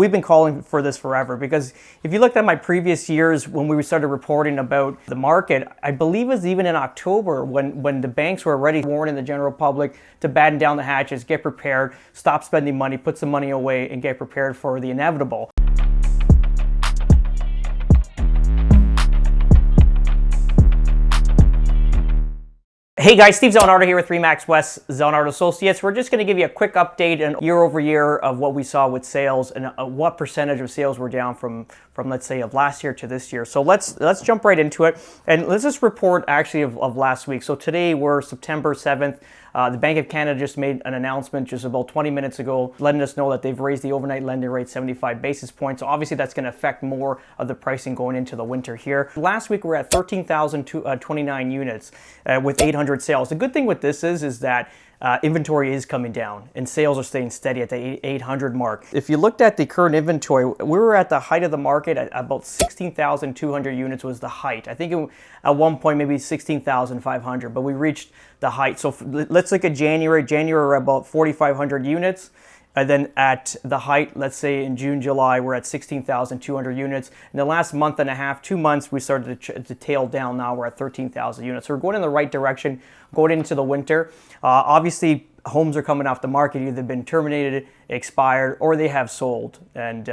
We've been calling for this forever because if you looked at my previous years when we started reporting about the market, I believe it was even in October when the banks were already warning the general public to batten down the hatches, get prepared, stop spending money, put some money away, and get prepared for the inevitable. Hey guys, Steve Zalunardo here with Remax West Zalunardo Associates. We're just going to give you a quick update on year over year of what we saw with sales and what percentage of sales were down from let's say of last year to this year. So let's jump right into it, and let's just report actually of last week. So today we're September 7th. The Bank of Canada just made an announcement just about 20 minutes ago, letting us know that they've raised the overnight lending rate 75 basis points. So obviously that's going to affect more of the pricing going into the winter here. Last week we were at 13,029 units with 800 sales. The good thing with this is that inventory is coming down and sales are staying steady at the 800 mark. If you looked at the current inventory, we were at the height of the market at about 16,200 units was the height. I think at one point maybe 16,500, but we reached the height. So let's look at January. January we're about 4,500 units. And then at the height, let's say in June, July, we're at 16,200 units. In the last month and a half, 2 months, we started to tail down. Now we're at 13,000 units. So we're going in the right direction, going into the winter. Obviously, homes are coming off the market, either been terminated, expired, or they have sold. And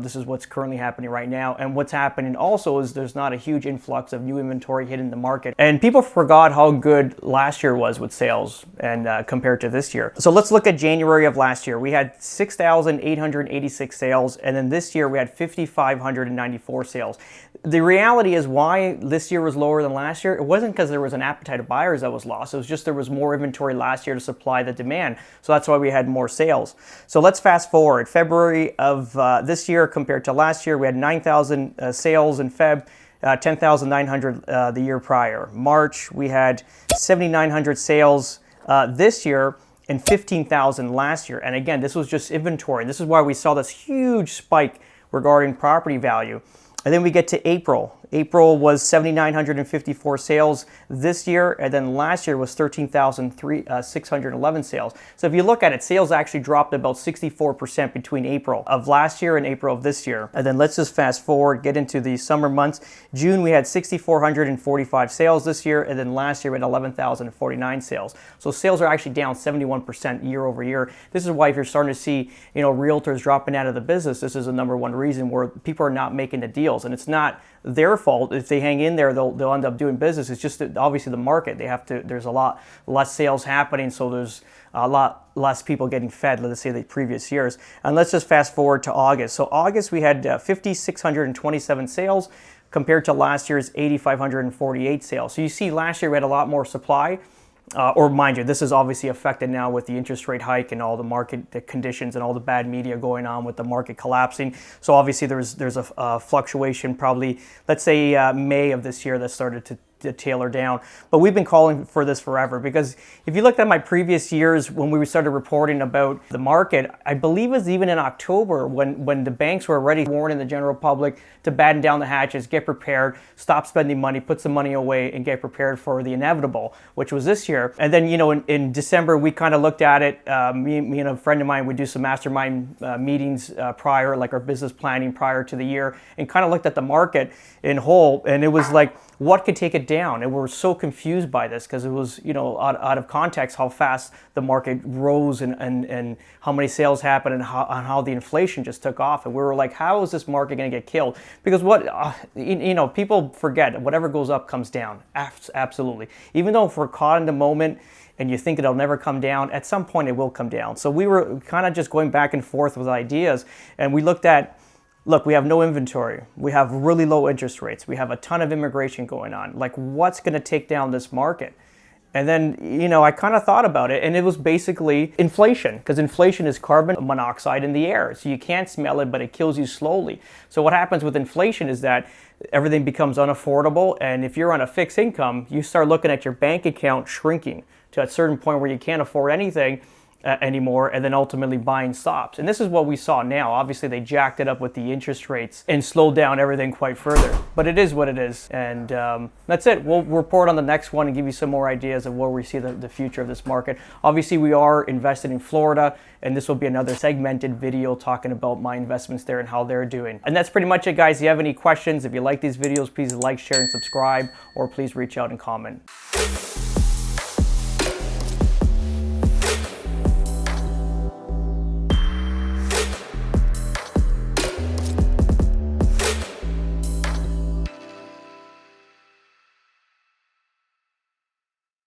this is what's currently happening right now. And what's happening also is there's not a huge influx of new inventory hitting the market. And people forgot how good last year was with sales and compared to this year. So let's look at January of last year. We had 6,886 sales, and then this year we had 5,594 sales. The reality is why this year was lower than last year. It wasn't because there was an appetite of buyers that was lost. It was just there was more inventory last year to supply the demand. So that's why we had more sales. So let's fast forward. February of this year compared to last year, we had 9,000 sales in Feb, 10,900 the year prior. March, we had 7,900 sales this year and 15,000 last year. And again, this was just inventory. This is why we saw this huge spike regarding property value. And then we get to April. April was 7,954 sales this year, and then last year was 13,611 sales. So if you look at it, sales actually dropped about 64% between April of last year and April of this year. And then let's just fast forward, get into the summer months. June, we had 6,445 sales this year, and then last year we had 11,049 sales. So sales are actually down 71% year over year. This is why if you're starting to see, realtors dropping out of the business, this is the number one reason where people are not making the deals. And it's not their fault. If they hang in there, they'll end up doing business. It's just that obviously the market, there's a lot less sales happening, so there's a lot less people getting fed, let's say, the previous years. And let's just fast forward to August. So August, we had 5,627 sales compared to last year's 8,548 sales. So you see last year we had a lot more supply. Or mind you, this is obviously affected now with the interest rate hike and all the market conditions and all the bad media going on with the market collapsing. So obviously there's a fluctuation probably, let's say May of this year that started to tailor down. But we've been calling for this forever because if you looked at my previous years when we started reporting about the market, I believe it was even in October when the banks were already warning the general public to batten down the hatches, get prepared, stop spending money, put some money away, and get prepared for the inevitable, which was this year. And then, in December, we kind of looked at it. Me and a friend of mine would do some mastermind meetings prior, like our business planning prior to the year, and kind of looked at the market in whole. And it was like, what could take it down? And we were so confused by this because it was, out of context how fast the market rose and how many sales happened and how the inflation just took off. And we were like, how is this market going to get killed? Because people forget whatever goes up comes down. Absolutely. Even though if we're caught in the moment and you think it'll never come down, at some point it will come down. So we were kind of just going back and forth with ideas, and we looked at, look, we have no inventory. We have really low interest rates. We have a ton of immigration going on. Like, what's going to take down this market? And then, I kind of thought about it, and it was basically inflation, because inflation is carbon monoxide in the air. So you can't smell it, but it kills you slowly. So what happens with inflation is that everything becomes unaffordable, and if you're on a fixed income, you start looking at your bank account shrinking to a certain point where you can't afford anything. anymore, and then ultimately buying stops. And this is what we saw now. Obviously, they jacked it up with the interest rates and slowed down everything quite further. But it is what it is. And that's it. We'll report on the next one and give you some more ideas of where we see the future of this market. Obviously, we are invested in Florida, and this will be another segmented video talking about my investments there and how they're doing. And that's pretty much it, guys. If you have any questions, if you like these videos, please like, share, and subscribe, or please reach out and comment.